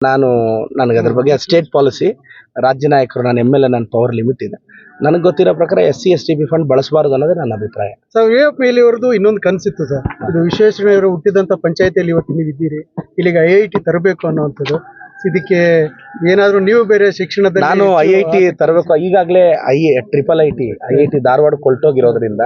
ನನಗೆ ಅದ್ರ ಬಗ್ಗೆ ಸ್ಟೇಟ್ ಪಾಲಿಸಿ, ರಾಜ್ಯ ನಾಯಕರು, ನಾನು ಎಮ್ ಎಲ್ ಎ, ನನ್ನ ಪವರ್ ಲಿಮಿಟ್ ಇದೆ. ನನಗೆ ಗೊತ್ತಿರೋ ಪ್ರಕಾರ SC/ST ಫಂಡ್ ಬಳಸಬಾರದು ಅನ್ನೋದೇ ನನ್ನ ಅಭಿಪ್ರಾಯ. ಸರ್, ವಿ.ಎಫ್ ಮೊಯ್ಲಿಯವರದು ಇನ್ನೊಂದು ಕನಸಿತ್ತು ಸರ್, ಇದು ವಿಶ್ವೇಶ್ವರಯ್ಯನವರು ಹುಟ್ಟಿದಂಥ ಪಂಚಾಯತಿಯಲ್ಲಿ ಇವತ್ತು ನೀವು ಇದ್ದೀರಿ, ಇಲ್ಲಿಗೆ IIT ತರಬೇಕು ಅನ್ನೋವಂಥದ್ದು. ಇದಕ್ಕೆ ಏನಾದರೂ ನೀವು ಬೇರೆ ಶಿಕ್ಷಣದಲ್ಲಿ ನಾನು IIT ತರಬೇಕು, ಈಗಾಗಲೇ IIT ಧಾರವಾಡ ಕೊಲ್ಟೋಗಿರೋದ್ರಿಂದ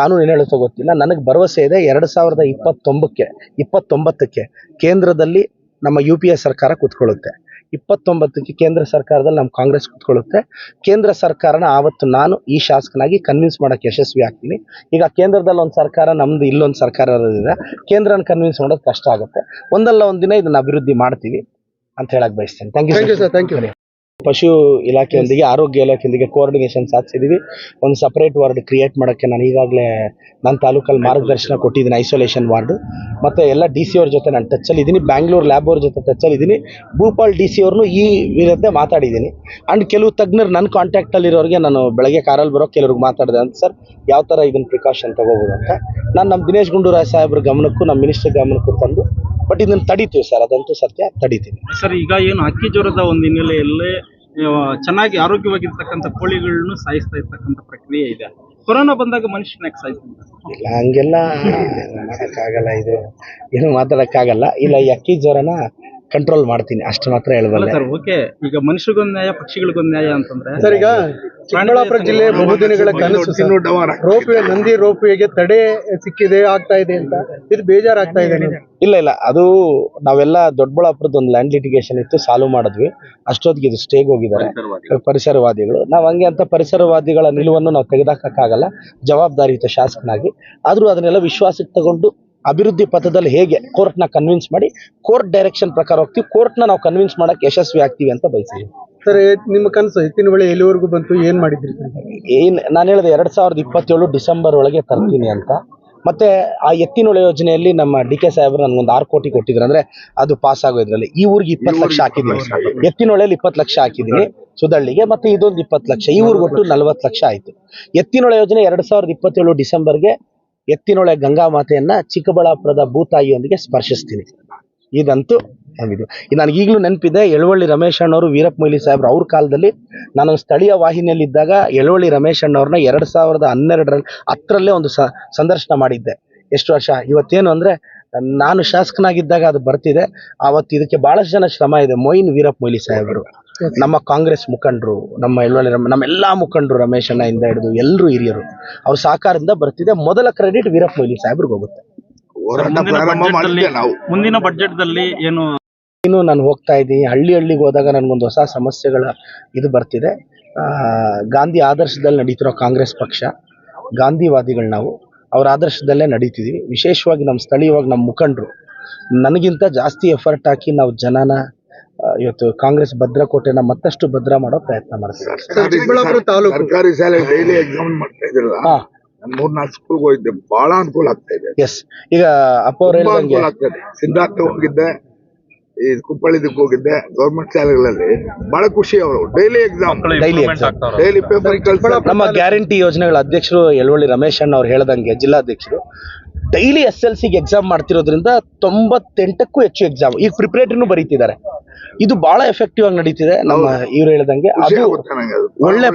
ಕಾನೂನು ಏನು ಹೇಳುತ್ತೋ ಗೊತ್ತಿಲ್ಲ. ನನಗೆ ಭರವಸೆ ಇದೆ 2029ಕ್ಕೆ ಕೇಂದ್ರದಲ್ಲಿ ನಮ್ಮ UPA ಸರ್ಕಾರ ಕೂತ್ಕೊಳ್ಳುತ್ತೆ. 29ಕ್ಕೆ ಕೇಂದ್ರ ಸರ್ಕಾರದಲ್ಲಿ ನಮ್ಮ ಕಾಂಗ್ರೆಸ್ ಕೂತ್ಕೊಳ್ಳುತ್ತೆ. ಕೇಂದ್ರ ಸರ್ಕಾರನ ಆವತ್ತು ನಾನು ಈ ಶಾಸಕನಾಗಿ ಕನ್ವಿನ್ಸ್ ಮಾಡೋಕ್ಕೆ ಯಶಸ್ವಿ ಆಗ್ತೀನಿ. ಈಗ ಕೇಂದ್ರದಲ್ಲಿ ಒಂದು ಸರ್ಕಾರ, ನಮ್ದು ಇಲ್ಲೊಂದು ಸರ್ಕಾರ ಇರೋದ್ರಿಂದ ಕೇಂದ್ರನ ಕನ್ವಿನ್ಸ್ ಮಾಡೋದು ಕಷ್ಟ ಆಗುತ್ತೆ. ಒಂದಲ್ಲ ಒಂದು ದಿನ ಇದನ್ನ ಅಭಿವೃದ್ಧಿ ಮಾಡ್ತೀವಿ ಅಂತ ಹೇಳಕ್ ಬಯಸ್ತೇನೆ. Thank you sir. Thank you. ಪಶು ಇಲಾಖೆಯೊಂದಿಗೆ ಆರೋಗ್ಯ ಇಲಾಖೆಯೊಂದಿಗೆ ಕೋಆರ್ಡಿನೇಷನ್ ಸಾಧಿಸಿದ್ದೀವಿ. ಒಂದು ಸಪರೇಟ್ ವಾರ್ಡ್ ಕ್ರಿಯೇಟ್ ಮಾಡೋಕ್ಕೆ ನಾನು ಈಗಾಗಲೇ ನನ್ನ ತಾಲೂಕಲ್ಲಿ ಮಾರ್ಗದರ್ಶನ ಕೊಟ್ಟಿದ್ದೀನಿ. ಐಸೋಲೇಷನ್ ವಾರ್ಡು ಮತ್ತು ಎಲ್ಲ DC ಅವ್ರ ಜೊತೆ ನಾನು ಟಚ್ಚಲ್ಲಿ ಇದ್ದೀನಿ. ಬ್ಯಾಂಗ್ಳೂರು ಲ್ಯಾಬ್ ಅವ್ರ ಜೊತೆ ಟಚ್ಚಲ್ಲಿ ಇದ್ದೀನಿ. ಭೂಪಾಲ್ DC ಅವ್ರನ್ನೂ ಈ ವಿರುದ್ಧ ಮಾತಾಡಿದ್ದೀನಿ. ಆ್ಯಂಡ್ ಕೆಲವು ತಜ್ಞರು ನನ್ನ ಕಾಂಟ್ಯಾಕ್ಟಲ್ಲಿರೋರಿಗೆ ನಾನು ಬೆಳಗ್ಗೆ ಕಾರಲ್ಲಿ ಬರೋ ಕೆಲವ್ರಿಗೆ ಮಾತಾಡಿದೆ ಅಂತ, ಸರ್ ಯಾವ ಥರ ಇದನ್ನು ಪ್ರಿಕಾಷನ್ ತೊಗೋಬೋದು ಅಂತ. ನಾನು ನಮ್ಮ ದಿನೇಶ್ ಗುಂಡೂರಾವ್ ಸಾಹೇಬ್ರ ಗಮನಕ್ಕೂ ನಮ್ಮ ಮಿನಿಸ್ಟರ್ ಗಮನಕ್ಕೂ ತಂದು, ಬಟ್ ಇದನ್ನು ತಡಿತೀವಿ ಸರ್, ಅದಂತೂ ಸತ್ಯ, ತಡಿತೀವಿ ಸರ್. ಈಗ ಏನು ಹಕ್ಕಿ ಜ್ವರದ ಒಂದು ಹಿನ್ನೆಲೆಯಲ್ಲೇ ಚೆನ್ನಾಗಿ ಆರೋಗ್ಯವಾಗಿರ್ತಕ್ಕಂಥ ಕೋಳಿಗಳನ್ನು ಸಾಯಿಸ್ತಾ ಇರ್ತಕ್ಕಂಥ ಪ್ರಕ್ರಿಯೆ ಇದೆ. ಕೊರೋನಾ ಬಂದಾಗ ಮನುಷ್ಯನಾಗಿ ಸಾಯಿಸ್ತಾರೆ ಇಲ್ಲ, ಹಂಗೆಲ್ಲ ಮಾಡೋಕ್ಕಾಗಲ್ಲ, ಇದು ಏನು ಮಾತಾಡೋಕ್ಕಾಗಲ್ಲ. ಇಲ್ಲ, ಈ ಅಕ್ಕಿ ಜ್ವರನ ಕಂಟ್ರೋಲ್ ಮಾಡ್ತೀನಿ, ಅಷ್ಟು ಮಾತ್ರ ಹೇಳ್ಬಲ್ಲ ಸರ್. ಓಕೆ, ಈಗ ಮನುಷ್ಯರಿಗೊಂದು ನ್ಯಾಯ, ಪಕ್ಷಿಗಳಿಗೊಂದು ನ್ಯಾಯ ಅಂತಂದ್ರೆ ಸರ್, ಈಗ ಚಿಕ್ಕಬಳ್ಳಾಪುರ ಜಿಲ್ಲೆ ಬಹುದಿನಗಳ ಕನಸು ರೋಪ್ವೇ, ನಂದಿ ರೋಪ್ವೇಗೆ ತಡೆ ಸಿಕ್ಕಿದೆ, ಆಗ್ತಾ ಇದೆ ಅಂತ, ಇದು ಬೇಜಾರಾಗ್ತಾ ಇದೆ. ಇಲ್ಲ, ಅದು ನಾವೆಲ್ಲ ದೊಡ್ಡಬಳ್ಳಾಪುರದ ಒಂದು ಲ್ಯಾಂಡ್ ಲಿಟಿಗೇಷನ್ ಇತ್ತು, ಸಾಲ್ವ್ ಮಾಡಿದ್ವಿ. ಅಷ್ಟೊತ್ತಿಗೆ ಇದು ಸ್ಟೇಗೆ ಹೋಗಿದ್ದಾರೆ ಪರಿಸರವಾದಿಗಳು. ನಾವು ಹಂಗೆ ಅಂತ ಪರಿಸರವಾದಿಗಳ ನಿಲುವನ್ನು ನಾವು ತೆಗೆದಾಕಕ್ಕಾಗಲ್ಲ ಜವಾಬ್ದಾರಿಯುತ ಶಾಸಕನಾಗಿ. ಆದರೂ ಅದನ್ನೆಲ್ಲ ವಿಶ್ವಾಸಕ್ಕೆ ತಗೊಂಡು ಅಭಿವೃದ್ಧಿ ಪಥದಲ್ಲಿ ಹೇಗೆ ಕೋರ್ಟ್ನ ಕನ್ವಿನ್ಸ್ ಮಾಡಿ ಕೋರ್ಟ್ ಡೈರೆಕ್ಷನ್ ಪ್ರಕಾರ ಹೋಗ್ತೀವಿ, ಕೋರ್ಟ್ನ ನಾವು ಕನ್ವಿನ್ಸ್ ಮಾಡಕ್ಕೆ ಯಶಸ್ವಿ ಆಗ್ತೀವಿ ಅಂತ ಬಯಸ್ತೀವಿ. ಸರ್, ನಿಮ್ಮ ಕನಸು ಎತ್ತಿನ ಹೊಳೆ ಎಲ್ಲಿವರೆಗೂ ಬಂತು, ಏನು ಮಾಡಿದ್ರಿ? ನಾನು ಹೇಳಿದೆ 2027 ಡಿಸೆಂಬರ್ ಒಳಗೆ ತರ್ತೀನಿ ಅಂತ. ಮತ್ತೆ ಆ ಎತ್ತಿನೊಳೆ ಯೋಜನೆಯಲ್ಲಿ ನಮ್ಮ DK ಸಾಹೇಬರು ನನಗೊಂದು 6 ಕೋಟಿ ಕೊಟ್ಟಿದ್ರು, ಅಂದ್ರೆ ಅದು ಪಾಸ್ ಆಗೋದ್ರಲ್ಲಿ. ಈ ಊರಿಗೆ 20 ಲಕ್ಷ ಹಾಕಿದ್ದೀನಿ, ಎತ್ತಿನೊಳೆಯಲ್ಲಿ 20 ಲಕ್ಷ ಹಾಕಿದ್ದೀನಿ ಸುದಳ್ಳಿಗೆ, ಮತ್ತೆ ಇದೊಂದು 20 ಲಕ್ಷ, ಈ ಊರಿಗೆ ಒಟ್ಟು 40 ಲಕ್ಷ ಆಯ್ತು. ಎತ್ತಿನೊಳೆ ಯೋಜನೆ 2027 ಡಿಸೆಂಬರ್ಗೆ ಎತ್ತಿನೊಳೆ ಗಂಗಾ ಮಾತೆಯನ್ನ ಚಿಕ್ಕಬಳ್ಳಾಪುರದ ಭೂತಾಯಿಯೊಂದಿಗೆ ಸ್ಪರ್ಶಿಸ್ತೀನಿ. ಇದಂತೂ ಇದು ನನಗೆ ಈಗಲೂ ನೆನಪಿದೆ. ಯಳವಳ್ಳಿ ರಮೇಶ್ ಅಣ್ಣವರು, ವೀರಪ್ಪ ಮೊಯ್ಲಿ ಸಾಹೇಬ್ರು ಅವ್ರ ಕಾಲದಲ್ಲಿ ನಾನು ಸ್ಥಳೀಯ ವಾಹಿನಿಯಲ್ಲಿದ್ದಾಗ ಯಳವಳ್ಳಿ ರಮೇಶ್ ಅಣ್ಣವ್ರನ್ನ 2012 ಒಂದು ಸಂದರ್ಶನ ಮಾಡಿದ್ದೆ. ಎಷ್ಟು ವರ್ಷ ಇವತ್ತೇನು ಅಂದರೆ, ನಾನು ಶಾಸಕನಾಗಿದ್ದಾಗ ಅದು ಬರ್ತಿದೆ. ಆವತ್ತು ಇದಕ್ಕೆ ಭಾಳಷ್ಟು ಜನ ಶ್ರಮ ಇದೆ. ವೀರಪ್ಪ ಮೊಯ್ಲಿ ಸಾಹೇಬರು, ನಮ್ಮ ಕಾಂಗ್ರೆಸ್ ಮುಖಂಡರು, ನಮ್ಮ ನಮ್ಮೆಲ್ಲ ಮುಖಂಡರು, ರಮೇಶ್ ಅಣ್ಣ ಇಂದ ಹಿಡಿದು ಎಲ್ಲರೂ ಹಿರಿಯರು, ಅವ್ರ ಸಹಕಾರದಿಂದ ಬರ್ತಿದೆ. ಮೊದಲ ಕ್ರೆಡಿಟ್ ವೀರಪ್ಪ ಮೊಯ್ಲಿ ಸಾಹೇಬ್ರಿಗೆ ಹೋಗುತ್ತೆ. ಮುಂದಿನ ಬಜೆಟ್ದಲ್ಲಿ ಏನು ನಾನು ಹೋಗ್ತಾ ಇದ್ದೀನಿ, ಹಳ್ಳಿಗೆ ಹೋದಾಗ ನನಗೊಂದು ಹೊಸ ಸಮಸ್ಯೆಗಳ ಇದು ಬರ್ತಿದೆ. ಗಾಂಧಿ ಆದರ್ಶದಲ್ಲಿ ನಡೀತಿರೋ ಕಾಂಗ್ರೆಸ್ ಪಕ್ಷ, ಗಾಂಧಿವಾದಿಗಳು ನಾವು, ಅವ್ರ ಆದರ್ಶದಲ್ಲೇ ನಡೀತಿದ್ದೀವಿ. ವಿಶೇಷವಾಗಿ ನಮ್ಮ ಸ್ಥಳೀಯವಾಗಿ ನಮ್ಮ ಮುಖಂಡರು ನನಗಿಂತ ಜಾಸ್ತಿ ಎಫರ್ಟ್ ಹಾಕಿ ನಾವು ಜನನ ಇವತ್ತು ಕಾಂಗ್ರೆಸ್ ಭದ್ರಕೋಟೆನ ಮತ್ತಷ್ಟು ಭದ್ರ ಮಾಡೋ ಪ್ರಯತ್ನ ಮಾಡ್ತೀವಿ. ಚಿಕ್ಕಬಳ್ಳಾಪುರ ತಾಲೂಕು ಸರ್ಕಾರಿ ಶಾಲೆ ಡೈಲಿ ಎಕ್ಸಾಮ್ ಮಾಡ್ತಾ ಇದ್ರಲ್ಲ, 3-4 ಸ್ಕೂಲ್ಗೆ ಹೋಗಿದ್ದೆ, ಬಹಳ ಅನುಕೂಲ ಆಗ್ತಾ ಇದೆ. ಎಸ್, ಈಗ ಅಪ್ಪ ಅವ್ರು ಹೇಳಿದಂಗೆ ಸಿದ್ಧಾರ್ಥ ಹೋಗಿದ್ದೆ, ಈ ಕುಪ್ಪಳಿದಕ್ಕೆ ಹೋಗಿದ್ದೆ, ಗೌರ್ಮೆಂಟ್ ಶಾಲೆಗಳಲ್ಲಿ ಬಹಳ ಖುಷಿ. ಅವರು ಡೈಲಿ ಎಕ್ಸಾಮ್, ಡೈಲಿ ಪೇಪರ್. ನಮ್ಮ ಗ್ಯಾರಂಟಿ ಯೋಜನೆಗಳ ಅಧ್ಯಕ್ಷರು ಯಳವಳ್ಳಿ ರಮೇಶ್ ಅಣ್ಣ ಅವ್ರು ಹೇಳ್ದಂಗೆ, ಜಿಲ್ಲಾಧ್ಯಕ್ಷರು ಡೈಲಿ SLCಗೆ ಎಕ್ಸಾಮ್ ಮಾಡ್ತಿರೋದ್ರಿಂದ 98ಕ್ಕೂ ಹೆಚ್ಚು ಎಕ್ಸಾಮ್ ಈಗ ಪ್ರಿಪರೇಟರಿನೂ ಬರೀತಿದ್ದಾರೆ. ಇದು ಬಹಳ ಎಫೆಕ್ಟಿವ್ ಆಗಿ ನಡೀತಿದೆ. ನಮ್ಮ ಇವ್ರು ಹೇಳ್ದಂಗೆ ಅದು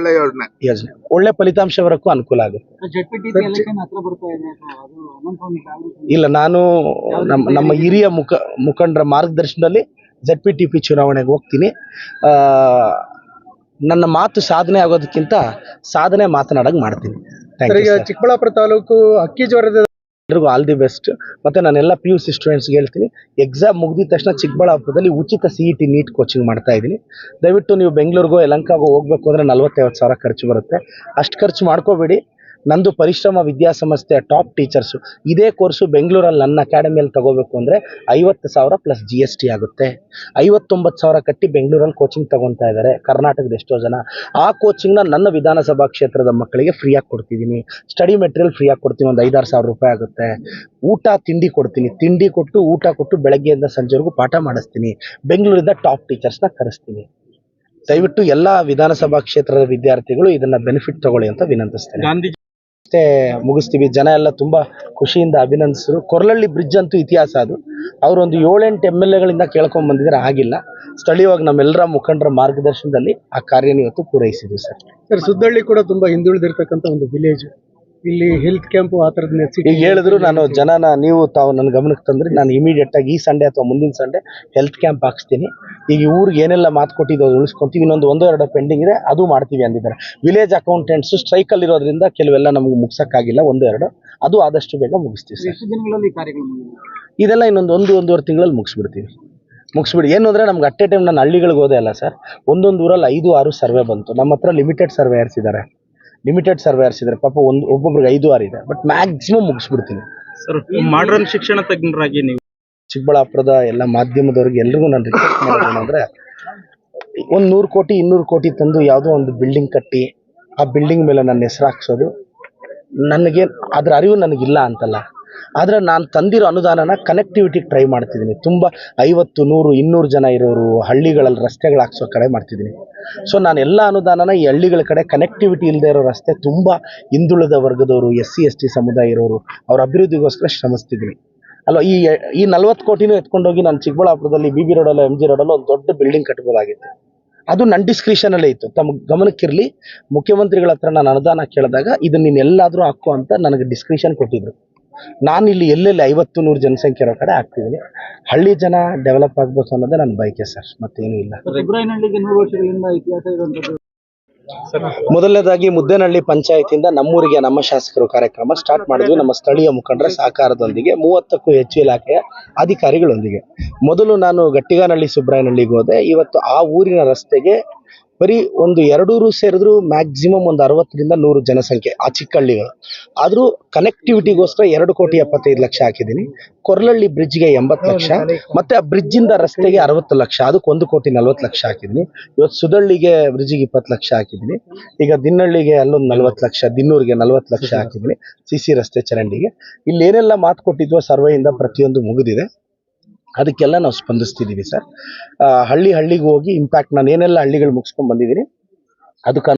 ಒಳ್ಳೆ ಫಲಿತಾಂಶ ಬರೋಕ್ಕೂ ಅನುಕೂಲ ಆಗುತ್ತೆ. ಇಲ್ಲ, ನಾನು ನಮ್ಮ ಹಿರಿಯ ಮುಖಂಡರ ಮಾರ್ಗದರ್ಶನದಲ್ಲಿ ZPTP ಚುನಾವಣೆಗೆ ಹೋಗ್ತೀನಿ. ನನ್ನ ಮಾತು ಸಾಧನೆ ಆಗೋದಕ್ಕಿಂತ ಸಾಧನೆ ಮಾತನಾಡಂಗೆ ಮಾಡ್ತೀನಿ. ಚಿಕ್ಕಬಳ್ಳಾಪುರ ತಾಲೂಕು ಅಕ್ಕಿ ಜ್ವರದ ಎಲ್ರಿಗೂ ಆಲ್ ದಿ ಬೆಸ್ಟ್. ಮತ್ತು ನಾನೆಲ್ಲ PUC ಸ್ಟೂಡೆಂಟ್ಸ್ಗೆ ಹೇಳ್ತೀನಿ, ಎಕ್ಸಾಮ್ ಮುಗಿದ ತಕ್ಷಣ ಚಿಕ್ಕಬಳ್ಳಾಪುರದಲ್ಲಿ ಉಚಿತ CET ನೀಟ್ ಕೋಚಿಂಗ್ ಮಾಡ್ತಾ ಇದ್ದೀನಿ. ದಯವಿಟ್ಟು ನೀವು ಬೆಂಗಳೂರಿಗೋ ಯಲಹಂಕಗೋ ಹೋಗಬೇಕು ಅಂದರೆ 40-50 ಸಾವಿರ ಖರ್ಚು ಬರುತ್ತೆ. ಅಷ್ಟು ಖರ್ಚು ಮಾಡ್ಕೋಬೇಡಿ. ನಂದು ಪರಿಶ್ರಮ ವಿದ್ಯಾಸಂಸ್ಥೆಯ ಟಾಪ್ ಟೀಚರ್ಸು. ಇದೇ ಕೋರ್ಸು ಬೆಂಗಳೂರಲ್ಲಿ ನನ್ನ ಅಕಾಡೆಮಿಯಲ್ಲಿ ತಗೋಬೇಕು ಅಂದರೆ 50,000 ಪ್ಲಸ್ GST ಆಗುತ್ತೆ. 59,000 ಕಟ್ಟಿ ಬೆಂಗಳೂರಲ್ಲಿ ಕೋಚಿಂಗ್ ತಗೊತಾ ಇದ್ದಾರೆ ಕರ್ನಾಟಕದ ಎಷ್ಟೋ ಜನ. ಆ ಕೋಚಿಂಗ್ನ ನನ್ನ ವಿಧಾನಸಭಾ ಕ್ಷೇತ್ರದ ಮಕ್ಕಳಿಗೆ ಫ್ರೀಯಾಗಿ ಕೊಡ್ತಿದ್ದೀನಿ. ಸ್ಟಡಿ ಮೆಟೀರಿಯಲ್ ಫ್ರೀಯಾಗಿ ಕೊಡ್ತೀನಿ, ಒಂದು 5-6 ಸಾವಿರ ರೂಪಾಯಿ ಆಗುತ್ತೆ. ಊಟ ತಿಂಡಿ ಕೊಡ್ತೀನಿ, ತಿಂಡಿ ಕೊಟ್ಟು ಊಟ ಕೊಟ್ಟು ಬೆಳಗ್ಗೆಯಿಂದ ಸಂಜೆವರೆಗೂ ಪಾಠ ಮಾಡಿಸ್ತೀನಿ. ಬೆಂಗಳೂರಿಂದ ಟಾಪ್ ಟೀಚರ್ಸ್ನ ಕರೆಸ್ತೀನಿ. ದಯವಿಟ್ಟು ಎಲ್ಲ ವಿಧಾನಸಭಾ ಕ್ಷೇತ್ರದ ವಿದ್ಯಾರ್ಥಿಗಳು ಇದನ್ನ ಬೆನಿಫಿಟ್ ತಗೊಳ್ಳಿ ಅಂತ ವಿನಂತಿಸ್ತೇನೆ. ಅಷ್ಟೇ ಮುಗಿಸ್ತೀವಿ. ಜನ ಎಲ್ಲ ತುಂಬ ಖುಷಿಯಿಂದ ಅಭಿನಂದಿಸಿದ್ರು. ಕೊರ್ಲಳ್ಳಿ ಬ್ರಿಡ್ಜ್ ಅಂತೂ ಇತಿಹಾಸ ಅದು. ಅವರೊಂದು 7-8 MLAಗಳಿಂದ ಕೇಳ್ಕೊಂಡು ಬಂದಿದ್ದಾರೆ, ಆಗಿಲ್ಲ. ಸ್ಥಳೀಯವಾಗಿ ನಮ್ಮೆಲ್ಲರ ಮುಖಂಡರ ಮಾರ್ಗದರ್ಶನದಲ್ಲಿ ಆ ಕಾರ್ಯನ ಇವತ್ತು ಪೂರೈಸಿದ್ವಿ ಸರ್. ಸರ್, ಸುದ್ದಳ್ಳಿ ಕೂಡ ತುಂಬಾ ಹಿಂದುಳಿದಿರ್ತಕ್ಕಂಥ ಒಂದು ವಿಲೇಜ್. ಇಲ್ಲಿ ಹೆಲ್ತ್ ಕ್ಯಾಂಪ್ ಆ ಥರದ ನೆಸಿಟಿ ಈಗ ಹೇಳಿದ್ರು, ನಾನು ಜನನ ತಾವು ನನ್ನ ಗಮನಕ್ಕೆ ತಂದ್ರೆ ನಾನು ಇಮಿಡಿಯೇಟ್ ಆಗಿ ಈ ಸಂಡೇ ಅಥವಾ ಮುಂದಿನ ಸಂಡೇ ಹೆಲ್ತ್ ಕ್ಯಾಂಪ್ ಹಾಕ್ಸ್ತೀನಿ. ಈಗ ಊರಿಗೆ ಏನೆಲ್ಲ ಮಾತು ಕೊಟ್ಟಿದ್ದು ಅದು ಉಳಿಸ್ಕೊಂತೀವಿ. ಇನ್ನೊಂದು 1-2 ಪೆಂಡಿಂಗ್ ಇದೆ, ಅದು ಮಾಡ್ತೀವಿ ಅಂದಿದ್ದಾರೆ. ವಿಲೇಜ್ ಅಕೌಂಟೆಂಟ್ಸ್ ಸ್ಟ್ರೈಕಲ್ಲಿ ಇರೋದ್ರಿಂದ ಕೆಲವೆಲ್ಲ ನಮ್ಗೆ ಮುಗ್ಸಕ್ಕಾಗಿಲ್ಲ, 1-2 ಅದು ಆದಷ್ಟು ಬೇಗ ಮುಗಿಸ್ತೀವಿ ಸರ್. ದಿನಗಳಲ್ಲಿ ಕಾರ್ಯಗಳು ಇದೆಲ್ಲ ಇನ್ನೊಂದು 1-1.5 ತಿಂಗಳಲ್ಲಿ ಮುಗಿಸ್ಬಿಡಿ. ಏನು ಅಂದರೆ ನಮ್ಗೆ ಅಟ್ ಎ ಟೈಮ್ ನಾನು ಹಳ್ಳಿಗಳಿಗೆ ಹೋದೆ ಅಲ್ಲ ಸರ್, ಒಂದೊಂದು ಊರಲ್ಲಿ 5-6 ಸರ್ವೆ ಬಂತು. ನಮ್ಮ ಹತ್ರ ಲಿಮಿಟೆಡ್ ಸರ್ವೇಯರ್ಸ್ ಇದ್ದಾರೆ. ಪಾಪ ಒಬ್ಬೊಬ್ರಿಗೆ 5-6 ಇದೆ, ಬಟ್ ಮ್ಯಾಕ್ಸಿಮಮ್ ಮುಗಿಸ್ಬಿಡ್ತೀನಿ ಸರ್. ಮಾಡರ್ನ್ ಶಿಕ್ಷಣ ತಜ್ಞರಾಗಿ ನೀವು ಚಿಕ್ಕಬಳ್ಳಾಪುರದ ಎಲ್ಲ ಮಾಧ್ಯಮದವ್ರಿಗೆ ಎಲ್ರಿಗೂ ನಾನು ರಿಕ್ವೆಸ್ಟ್ ಮಾಡೋದು ಅಂದರೆ, ಒಂದು 100 ಕೋಟಿ 200 ಕೋಟಿ ತಂದು ಯಾವುದೋ ಒಂದು ಬಿಲ್ಡಿಂಗ್ ಕಟ್ಟಿ ಆ ಬಿಲ್ಡಿಂಗ್ ಮೇಲೆ ನನ್ನ ಹೆಸರು ಹಾಕ್ಸೋದು, ನನಗೆ ಅದರ ಅರಿವು ನನಗಿಲ್ಲ ಅಂತಲ್ಲ. ಆದರೆ ನಾನು ತಂದಿರೋ ಅನುದಾನನ ಕನೆಕ್ಟಿವಿಟಿಗೆ ಟ್ರೈ ಮಾಡ್ತಿದ್ದೀನಿ. ತುಂಬ 50, 100, 200 ಜನ ಇರೋರು ಹಳ್ಳಿಗಳಲ್ಲಿ ರಸ್ತೆಗಳು ಹಾಕ್ಸೋ ಕಡೆ ಮಾಡ್ತಿದ್ದೀನಿ. ಸೊ ನಾನು ಎಲ್ಲ ಅನುದಾನನ ಈ ಹಳ್ಳಿಗಳ ಕಡೆ ಕನೆಕ್ಟಿವಿಟಿ ಇಲ್ಲದೆ ಇರೋ ರಸ್ತೆ, ತುಂಬ ಹಿಂದುಳಿದ ವರ್ಗದವರು, SC ST ಸಮುದಾಯ ಇರೋರು, ಅವ್ರ ಅಭಿವೃದ್ಧಿಗೋಸ್ಕರ ಶ್ರಮಿಸ್ತಿದ್ದೀನಿ ಅಲ್ವಾ. ಈ 40 ಕೋಟಿನೂ ಎತ್ಕೊಂಡೋಗಿ ನಾನು ಚಿಕ್ಕಬಳ್ಳಾಪುರದಲ್ಲಿ BB ರೋಡಲ್ಲೋ MG ರೋಡಲ್ಲೋ ಒಂದು ದೊಡ್ಡ ಬಿಲ್ಡಿಂಗ್ ಕಟ್ಬೋದಾಗಿತ್ತು. ಅದು ನನ್ನ ಡಿಸ್ಕ್ರಿಷನಲ್ಲೇ ಇತ್ತು. ತಮ್ಮ ಗಮನಕ್ಕಿರಲಿ, ಮುಖ್ಯಮಂತ್ರಿಗಳ ಹತ್ರ ನಾನು ಅನುದಾನ ಕೇಳಿದಾಗ ಇದನ್ನು ನೀನು ಎಲ್ಲಾದರೂ ಹಾಕು ಅಂತ ನನಗೆ ಡಿಸ್ಕ್ರಿಷನ್ ಕೊಟ್ಟಿದ್ರು. ನಾನು ಇಲ್ಲಿ ಎಲ್ಲೆಲ್ಲಿ 50-100 ಜನಸಂಖ್ಯೆ ಇರೋ ಕಡೆ ಹಾಕ್ತಿದ್ದೀನಿ. ಹಳ್ಳಿ ಜನ ಡೆವಲಪ್ ಆಗಬೇಕು ಅನ್ನೋದೇ ನನ್ನ ಬಯಕೆ ಸರ್, ಮತ್ತೇನೂ ಇಲ್ಲ. ಸುಬ್ರಾಯನಹಳ್ಳಿಗೆ 100 ವರ್ಷಗಳಿಂದ ಇತಿಹಾಸ ಇರುವಂಥದ್ದು. ಮೊದಲನೇದಾಗಿ ಮುದ್ದೇನಹಳ್ಳಿ ಪಂಚಾಯತಿಯಿಂದ ನಮ್ಮೂರಿಗೆ ನಮ್ಮ ಶಾಸಕರು ಕಾರ್ಯಕ್ರಮ ಸ್ಟಾರ್ಟ್ ಮಾಡಿದ್ವಿ. ನಮ್ಮ ಸ್ಥಳೀಯ ಮುಖಂಡರ ಸಹಕಾರದೊಂದಿಗೆ 30ಕ್ಕೂ ಹೆಚ್ಚು ಇಲಾಖೆಯ ಅಧಿಕಾರಿಗಳೊಂದಿಗೆ. ಮೊದಲು ನಾನು ಗಟ್ಟಿಗಾನಹಳ್ಳಿ ಸುಬ್ರಾಯನಹಳ್ಳಿಗೆ ಹೋದೆ. ಇವತ್ತು ಆ ಊರಿನ ರಸ್ತೆಗೆ ಬರೀ ಒಂದು 2 ಊರು ಸೇರಿದ್ರು ಮ್ಯಾಕ್ಸಿಮಮ್ ಒಂದು 60-100 ಜನಸಂಖ್ಯೆ ಆ ಚಿಕ್ಕ ಹಳ್ಳಿಗಳು. ಆದರೂ ಕನೆಕ್ಟಿವಿಟಿಗೋಸ್ಕರ 2,75,00,000 ಹಾಕಿದ್ದೀನಿ. ಕೊರ್ಲಳ್ಳಿ ಬ್ರಿಡ್ಜ್ಗೆ 80 ಲಕ್ಷ, ಮತ್ತೆ ಆ ಬ್ರಿಡ್ಜಿಂದ ರಸ್ತೆಗೆ 60 ಲಕ್ಷ, ಅದಕ್ಕೆ 1,40,00,000 ಹಾಕಿದ್ದೀನಿ. ಇವತ್ತು ಸುದಳ್ಳಿಗೆ ಬ್ರಿಡ್ಜಿಗೆ 20 ಲಕ್ಷ ಹಾಕಿದ್ದೀನಿ. ಈಗ ದಿನ್ನಹಳ್ಳಿಗೆ ಅಲ್ಲೊಂದು 40 ಲಕ್ಷ, ದಿನ್ನೂರಿಗೆ 40 ಲಕ್ಷ ಹಾಕಿದ್ದೀನಿ. CC ರಸ್ತೆ ಚರಂಡಿಗೆ. ಇಲ್ಲಿ ಏನೆಲ್ಲ ಮಾತು ಕೊಟ್ಟಿದ್ವೋ ಸರ್ವೆಯಿಂದ ಪ್ರತಿಯೊಂದು ಮುಗಿದಿದೆ. ಅದಕ್ಕೆಲ್ಲ ನಾವು ಸ್ಪಂದಿಸ್ತಿದ್ದೀವಿ ಸರ್. ಹಳ್ಳಿಗೆ ಹೋಗಿ ಇಂಪ್ಯಾಕ್ಟ್ ನಾನು ಏನೆಲ್ಲ ಹಳ್ಳಿಗಳು ಮುಗಿಸ್ಕೊಂಡು ಬಂದಿದ್ದೀನಿ ಅದಕ್ಕೆ